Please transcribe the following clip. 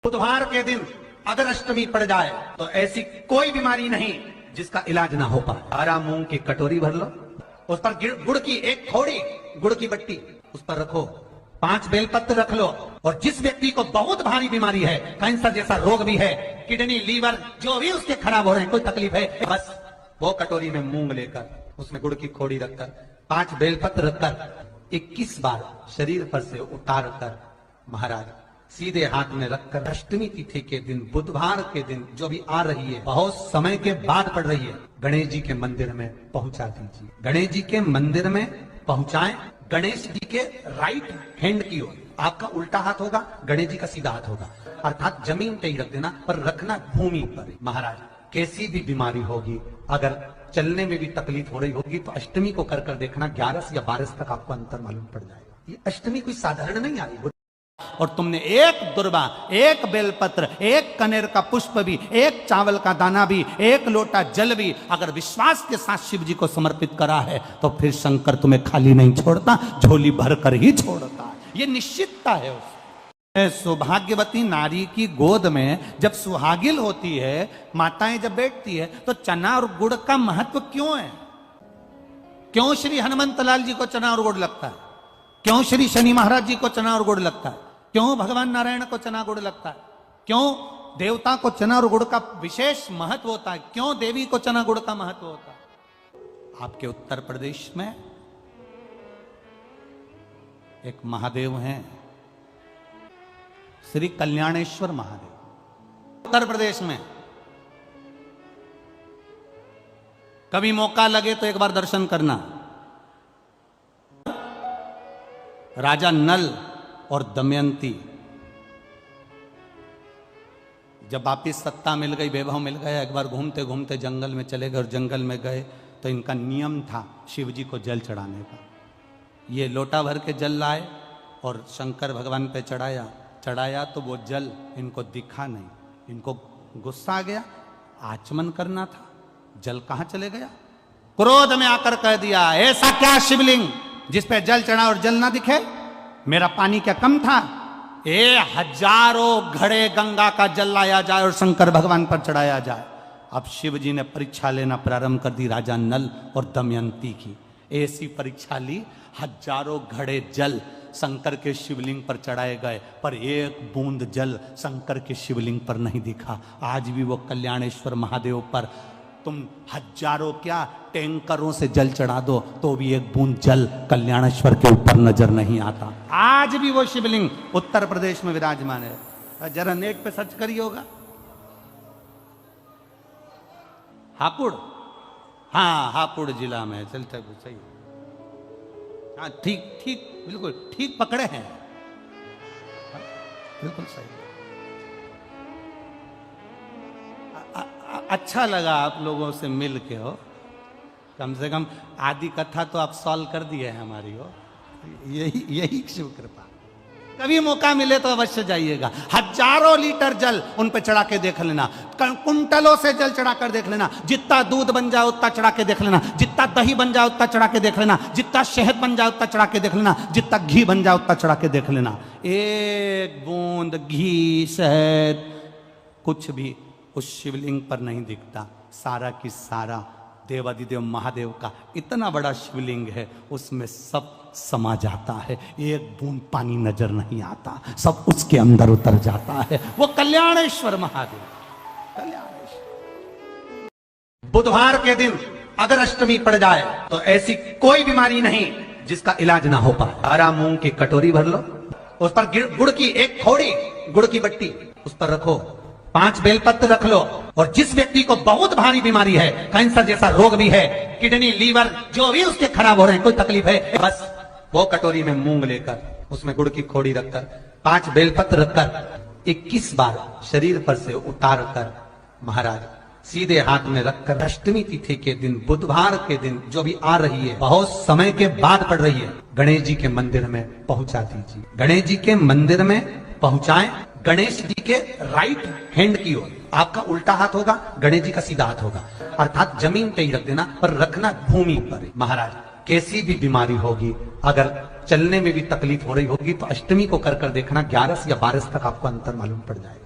बुधवार के दिन अगर अष्टमी पड़ जाए तो ऐसी कोई बीमारी नहीं जिसका इलाज ना हो पाए। हरा मूंग की कटोरी भर लो, उस पर गुड़ की एक थोड़ी गुड़ की बट्टी उस पर रखो, 5 बेलपत्र रख लो, और जिस व्यक्ति को बहुत भारी बीमारी है, कैंसर जैसा रोग भी है, किडनी लीवर जो भी उसके खराब हो रहे हैं, कोई तकलीफ है, बस वो कटोरी में मूंग लेकर उसमें गुड़ की खोड़ी रखकर 5 बेलपत्र रखकर 21 बार शरीर पर से उतार कर महाराज सीधे हाथ में रखकर अष्टमी तिथि के दिन बुधवार के दिन जो भी आ रही है, बहुत समय के बाद पड़ रही है, गणेश जी के मंदिर में पहुंचा दीजिए। गणेश जी के मंदिर में पहुंचाएं। गणेश जी के राइट हैंड की ओर आपका उल्टा हाथ होगा, गणेश जी का सीधा हाथ होगा, अर्थात जमीन पे ही रख देना, पर रखना भूमि पर। महाराज कैसी भी बीमारी होगी, अगर चलने में भी तकलीफ हो रही होगी तो अष्टमी को कर देखना, 11 या 12 तक आपको अंतर मालूम पड़ जाएगा। ये अष्टमी कोई साधारण नहीं आई। और तुमने एक दुर्बा, एक बेलपत्र, एक कनेर का पुष्प भी, एक चावल का दाना भी, एक लोटा जल भी अगर विश्वास के साथ शिव जी को समर्पित करा है तो फिर शंकर तुम्हें खाली नहीं छोड़ता, झोली भर कर ही छोड़ता है। ये निश्चितता है उसमें। सौभाग्यवती नारी की गोद में जब सुहागिल होती है, माताएं जब बैठती है, तो चना और गुड़ का महत्व क्यों है? क्यों श्री हनुमंत लाल जी को चना और गुड़ लगता है? क्यों श्री शनि महाराज जी को चना और गुड़ लगता है? क्यों भगवान नारायण को चना गुड़ लगता है? क्यों देवता को चना और गुड़ का विशेष महत्व होता है? क्यों देवी को चना गुड़ का महत्व होता है? आपके उत्तर प्रदेश में एक महादेव हैं, श्री कल्याणेश्वर महादेव। उत्तर प्रदेश में कभी मौका लगे तो एक बार दर्शन करना। राजा नल और दमयंती जब वापिस सत्ता मिल गई, वैभव मिल गया, एक बार घूमते घूमते जंगल में चले गए, और जंगल में गए तो इनका नियम था शिव जी को जल चढ़ाने का। ये लोटा भर के जल लाए और शंकर भगवान पे चढ़ाया तो वो जल इनको दिखा नहीं। इनको गुस्सा आ गया, आचमन करना था, जल कहाँ चले गया? क्रोध में आकर कह दिया, ऐसा क्या शिवलिंग जिस पे जल चढ़ा और जल ना दिखे? मेरा पानी क्या कम था? हजारों घड़े गंगा का जल लाया जाए और शंकर भगवान पर चढ़ाया जाए। अब शिव जी ने परीक्षा लेना प्रारंभ कर दी राजा नल और दमयंती की। ऐसी परीक्षा ली, हजारों घड़े जल शंकर के शिवलिंग पर चढ़ाए गए, पर एक बूंद जल शंकर के शिवलिंग पर नहीं दिखा। आज भी वो कल्याणेश्वर महादेव पर तुम हजारों क्या टैंकरों से जल चढ़ा दो तो भी एक बूंद जल कल्याणेश्वर के ऊपर नजर नहीं आता। आज भी वो शिवलिंग उत्तर प्रदेश में विराजमान है। जरा नेट पे सर्च करिए होगा, हापुड़, हाँ हापुड़ जिला में। चलते सही, हाँ ठीक बिल्कुल ठीक पकड़े हैं, बिल्कुल सही। अच्छा लगा आप लोगों से मिल के, हो कम से कम आदि कथा तो आप सॉल्व कर दिए हैं हमारी, हो यही शिव कृपा। कभी मौका मिले तो अवश्य जाइएगा। हजारों लीटर जल उन पे चढ़ा के देख लेना, कुंटलों से जल चढ़ा कर देख लेना, जितना दूध बन जाए उतना चढ़ा के देख लेना, जितना दही बन जाए उतना चढ़ा के देख लेना, जितना शहद बन जाए उतना चढ़ा के देख लेना, जितना घी बन जाए उतना चढ़ा के देख लेना। एक बूंद घी शहद कुछ भी उस शिवलिंग पर नहीं दिखता। सारा की सारा देवादिदेव महादेव का इतना बड़ा शिवलिंग है, उसमें सब समा जाता है, एक बूंद पानी नजर नहीं आता, सब उसके अंदर उतर जाता है। वो कल्याणेश्वर महादेव, कल्याणेश्वर। बुधवार के दिन अगर अष्टमी पड़ जाए तो ऐसी कोई बीमारी नहीं जिसका इलाज ना हो पाए। हरा मूंग की कटोरी भर लो, उस पर गुड़ की एक थोड़ी गुड़ की बट्टी उस पर रखो, 5 बेलपत्र रख लो, और जिस व्यक्ति को बहुत भारी बीमारी है, कैंसर जैसा रोग भी है, किडनी लीवर जो भी उसके खराब हो रहे हैं, कोई तकलीफ है, बस वो कटोरी में मूंग लेकर उसमें गुड़ की खोड़ी रखकर 5 बेलपत्र रखकर 21 बार शरीर पर से उतार कर महाराज सीधे हाथ में रखकर अष्टमी तिथि के दिन बुधवार के दिन जो भी आ रही है, बहुत समय के बाद पड़ रही है, गणेश जी के मंदिर में पहुंचा दीजिए। गणेश जी के मंदिर में पहुंचाएं। गणेश जी के राइट हैंड की ओर आपका उल्टा हाथ होगा, गणेश जी का सीधा हाथ होगा, अर्थात जमीन पे ही रख देना, पर रखना भूमि पर। महाराज कैसी भी बीमारी होगी, अगर चलने में भी तकलीफ हो रही होगी तो अष्टमी को कर देखना, 11 या 12 तक आपको अंतर मालूम पड़ जाएगा।